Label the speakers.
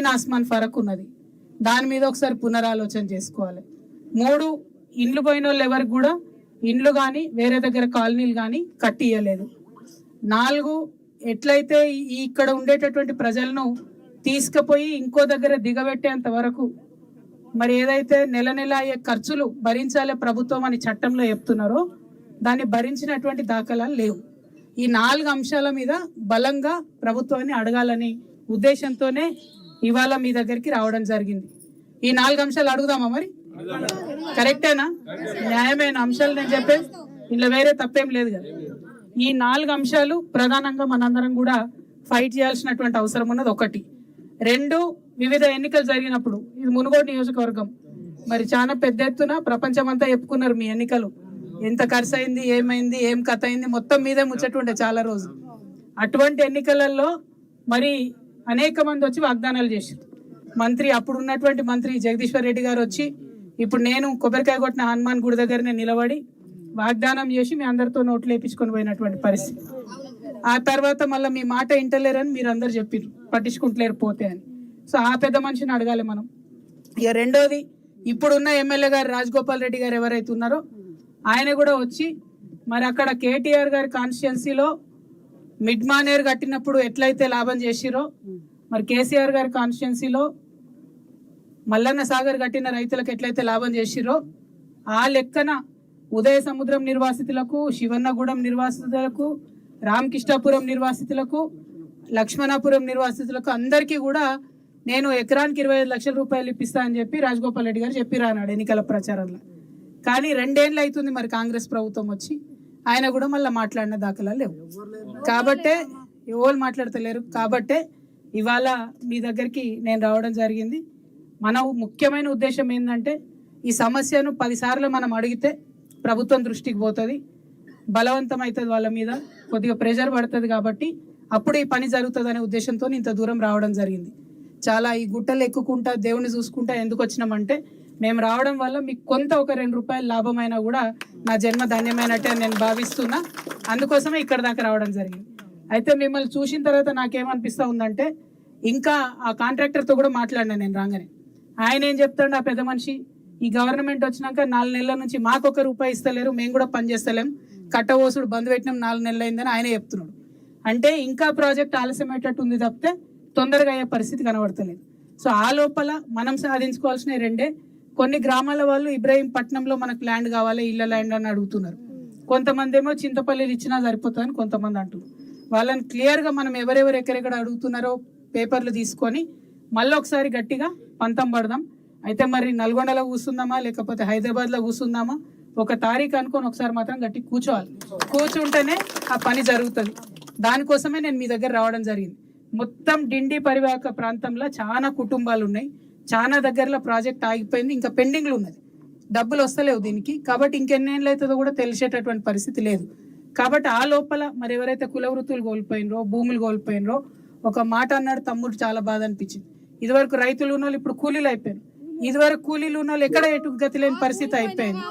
Speaker 1: జమీన్ ఆస్మాన్ ఫరక్ ఉన్నది. దాని మీద ఒకసారి పునరాలోచన చేసుకోవాలి. 3, ఇండ్లు పోయిన వాళ్ళు ఎవరికి కూడా ఇండ్లు కానీ వేరే దగ్గర కాలనీలు కానీ కట్టియలేదు. 4, ఎట్లయితే ఇక్కడ ఉండేటటువంటి ప్రజలను తీసుకుపోయి ఇంకో దగ్గర దిగబెట్టేంత వరకు మరి ఏదైతే నెల నెల అయ్యే ఖర్చులు భరించాలే ప్రభుత్వం అని చట్టంలో చెప్తున్నారో దాన్ని భరించినటువంటి దాఖలాలు లేవు. ఈ 4 అంశాల మీద బలంగా ప్రభుత్వాన్ని అడగాలని ఉద్దేశంతోనే ఇవాళ మీ దగ్గరికి రావడం జరిగింది. ఈ 4 అంశాలు అడుగుదామా? మరి కరెక్టేనా? న్యాయమైన అంశాలు నేను చెప్పేది, ఇందులో వేరే తప్పేం లేదు కదా. ఈ 4 అంశాలు ప్రధానంగా మనందరం కూడా ఫైట్ చేయాల్సినటువంటి అవసరం ఉన్నది. 1. 2, వివిధ ఎన్నికలు జరిగినప్పుడు, ఇది మునుగోడు నియోజకవర్గం, మరి చాలా పెద్ద ఎత్తున ప్రపంచమంతా చెప్పుకున్నారు మీ ఎన్నికలు ఎంత ఖర్చు అయింది, ఏమైంది, ఏం కథ అయింది, మొత్తం మీదే ముచ్చటుండే చాలా రోజులు. అటువంటి ఎన్నికలలో మరి అనేక మంది వచ్చి వాగ్దానాలు చేశారు. మంత్రి, అప్పుడు ఉన్నటువంటి మంత్రి జగదీశ్వర్ రెడ్డి గారు వచ్చి, ఇప్పుడు నేను కొబ్బరికాయ కొట్టిన హనుమాన్ గుడి దగ్గరనే నిలబడి వాగ్దానం చేసి మీ అందరితో నోట్లు వేయించుకొని పోయినటువంటి పరిస్థితి. ఆ తర్వాత మళ్ళీ మీ మాట ఇంటలేరని మీరు అందరు చెప్పారు, పట్టించుకుంటలేరు పోతే అని. సో ఆ పెద్ద మనిషిని అడగాలి మనం. ఇక 2వది, ఇప్పుడున్న ఎమ్మెల్యే గారు రాజగోపాల్ రెడ్డి గారు ఎవరైతే ఉన్నారో ఆయన కూడా వచ్చి మరి అక్కడ కేటీఆర్ గారి కాన్స్టిట్యున్సీలో మిడ్ మానేర్ కట్టినప్పుడు ఎట్లయితే లాభం చేసిరో, మరి కేసీఆర్ గారి కాన్స్టిట్యున్సీలో మల్లన్న సాగర్ కట్టిన రైతులకు ఎట్లయితే లాభం చేసిరో ఆ లెక్కన ఉదయ సముద్రం నిర్వాసితులకు, శివన్నగూడెం నిర్వాసితులకు, రామకృష్ణాపురం నిర్వాసితులకు, లక్ష్మణాపురం నిర్వాసితులకు అందరికీ కూడా నేను ఎకరానికి 25 లక్షల రూపాయలు ఇప్పిస్తా అని చెప్పి రాజగోపాల్ రెడ్డి గారు చెప్పిరా అన్నాడు ఎన్నికల ప్రచారంలో. కానీ 2 ఏళ్ళు అవుతుంది మరి కాంగ్రెస్ ప్రభుత్వం వచ్చి, ఆయన కూడా మళ్ళీ మాట్లాడిన దాఖలాలు లేవు. కాబట్టే ఎవరు మాట్లాడతలేరు. కాబట్టే ఇవాళ మీ దగ్గరికి నేను రావడం జరిగింది. మన ముఖ్యమైన ఉద్దేశం ఏంటంటే ఈ సమస్యను 10 సార్లు మనం అడిగితే ప్రభుత్వం దృష్టికి పోతుంది, బలవంతం అవుతుంది, వాళ్ళ మీద కొద్దిగా ప్రెషర్ పడుతుంది. కాబట్టి అప్పుడు ఈ పని జరుగుతుంది అనే ఉద్దేశంతో ఇంత దూరం రావడం జరిగింది. చాలా ఈ గుట్టలు ఎక్కుకుంటా దేవుని చూసుకుంటా ఎందుకు వచ్చినామంటే, మేము రావడం వల్ల మీకు కొంత ఒక 2 రూపాయలు లాభమైనా కూడా నా జన్మ ధన్యమైనట్టే నేను భావిస్తున్నా. అందుకోసమే ఇక్కడ దాకా రావడం జరిగింది. అయితే మిమ్మల్ని చూసిన తర్వాత నాకేమనిపిస్తూ ఉందంటే, ఇంకా ఆ కాంట్రాక్టర్తో కూడా మాట్లాడినా నేను రాగానే. ఆయన ఏం చెప్తాడు, ఆ పెద్ద మనిషి, ఈ గవర్నమెంట్ వచ్చినాక 4 నెలల నుంచి మాకు 1 రూపాయి ఇస్తలేరు, మేము కూడా పని చేస్తలేం, కట్టవోసుడు బంద్ పెట్టినాం 4 నెలలు అయిందని ఆయన చెప్తున్నాడు. అంటే ఇంకా ప్రాజెక్ట్ ఆలస్యమయ్యేటట్టు ఉంది తప్పితే తొందరగా అయ్యే పరిస్థితి కనబడతలేదు. సో ఆ లోపల మనం సాధించుకోవాల్సిన 2. కొన్ని గ్రామాల వాళ్ళు ఇబ్రాహీంపట్నంలో మనకు ల్యాండ్ కావాలి, ఇళ్ళ ల్యాండ్ అని అడుగుతున్నారు. కొంతమంది ఏమో చింతపల్లిలు ఇచ్చినా సరిపోతుందని కొంతమంది అంటున్నారు. వాళ్ళని క్లియర్గా మనం ఎవరెవరు ఎక్కడెక్కడ అడుగుతున్నారో పేపర్లు తీసుకొని మళ్ళీ ఒకసారి గట్టిగా పంతం పడదాం. అయితే మరి నల్గొండలో కూర్చుందామా లేకపోతే హైదరాబాద్లో కూర్చుందామా, ఒక తారీఖు అనుకొని ఒకసారి మాత్రం గట్టి కూర్చోవాలి. కూర్చుంటేనే ఆ పని జరుగుతుంది. దానికోసమే నేను మీ దగ్గర రావడం జరిగింది. మొత్తం డిండి పరివాహక ప్రాంతంలో చాలా కుటుంబాలు ఉన్నాయి. చాలా దగ్గరలో ప్రాజెక్ట్ ఆగిపోయింది, ఇంకా పెండింగ్లు ఉన్నది, డబ్బులు వస్తలేవు దీనికి. కాబట్టి ఇంకెన్నేళ్ళు అవుతుందో కూడా తెలిసేటటువంటి పరిస్థితి లేదు. కాబట్టి ఆ లోపల మరి ఎవరైతే కుల వృత్తులు కోల్పోయినరో, భూములు కోల్పోయినరో, ఒక మాట అన్నాడు తమ్ముడు, చాలా బాధ అనిపించింది. ఇదివరకు రైతులు ఉన్న వాళ్ళు ఇప్పుడు కూలీలు అయిపోయారు. ఇదివరకు కూలీలు ఉన్న వాళ్ళు ఎక్కడ ఎటు గతి లేని పరిస్థితి అయిపోయింది.